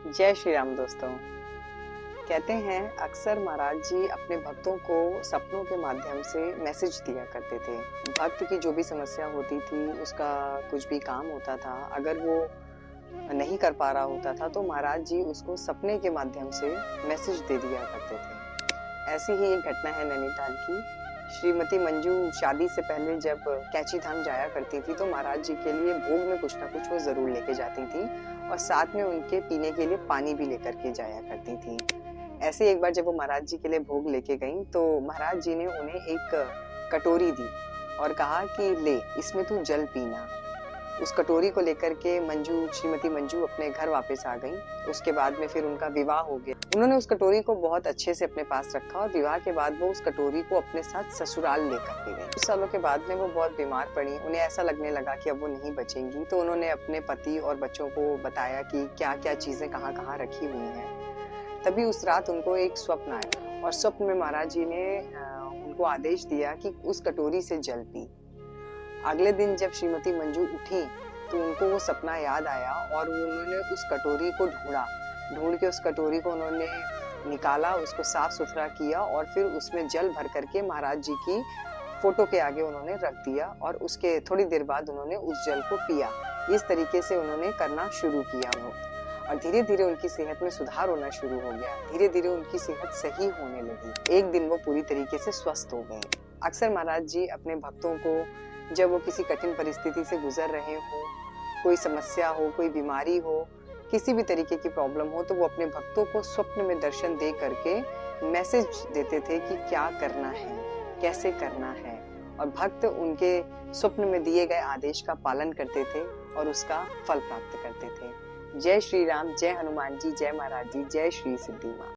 जय श्री राम दोस्तों। कहते हैं अक्सर महाराज जी अपने भक्तों को सपनों के माध्यम से मैसेज दिया करते थे। भक्त की जो भी समस्या होती थी, उसका कुछ भी काम होता था, अगर वो नहीं कर पा रहा होता था तो महाराज जी उसको सपने के माध्यम से मैसेज दे दिया करते थे। ऐसी ही एक घटना है नैनीताल की। श्रीमती मंजू शादी से पहले जब कैंची धाम जाया करती थी तो महाराज जी के लिए भोग में कुछ ना कुछ वो जरूर लेके जाती थी और साथ में उनके पीने के लिए पानी भी लेकर के जाया करती थी। ऐसे एक बार जब वो महाराज जी के लिए भोग लेके गईं तो महाराज जी ने उन्हें एक कटोरी दी और कहा कि ले, इसमें तू जल पीना। उस कटोरी को लेकर के श्रीमती मंजू अपने घर वापस आ गईं। उसके बाद में फिर उनका विवाह हो गया। उन्होंने उस कटोरी को बहुत अच्छे से अपने पास रखा और विवाह के बाद वो उस कटोरी को अपने साथ ससुराल लेकर के गई। कुछ सालों के बाद में वो बहुत बीमार पड़ी। उन्हें ऐसा लगने लगा कि अब वो नहीं बचेंगी, तो उन्होंने अपने पति और बच्चों को बताया कि क्या क्या चीजें कहाँ कहाँ रखी हुई हैं। तभी उस रात उनको एक स्वप्न आया और स्वप्न में महाराज जी ने उनको आदेश दिया कि उस कटोरी से जल पी। अगले दिन जब श्रीमती मंजू उठी तो उनको वो सपना याद आया और उन्होंने उस कटोरी को ढूंढ के उस कटोरी को उन्होंने निकाला, उसको साफ सुथरा किया और फिर उसमें जल भर करके महाराज जी की फोटो के आगे उन्होंने रख दिया और उसके थोड़ी देर बाद उन्होंने उस जल को पिया। इस तरीके से उन्होंने करना शुरू किया वो और धीरे धीरे उनकी सेहत में सुधार होना शुरू हो गया। धीरे धीरे उनकी सेहत सही होने लगी। एक दिन वो पूरी तरीके से स्वस्थ हो गए। अक्सर महाराज जी अपने भक्तों को जब वो किसी कठिन परिस्थिति से गुजर रहे हो, कोई समस्या हो, कोई बीमारी हो, किसी भी तरीके की प्रॉब्लम हो, तो वो अपने भक्तों को स्वप्न में दर्शन दे करके मैसेज देते थे कि क्या करना है, कैसे करना है, और भक्त उनके स्वप्न में दिए गए आदेश का पालन करते थे और उसका फल प्राप्त करते थे। जय श्री राम, जय हनुमान जी, जय महाराज जी, जय श्री सिद्धि माँ।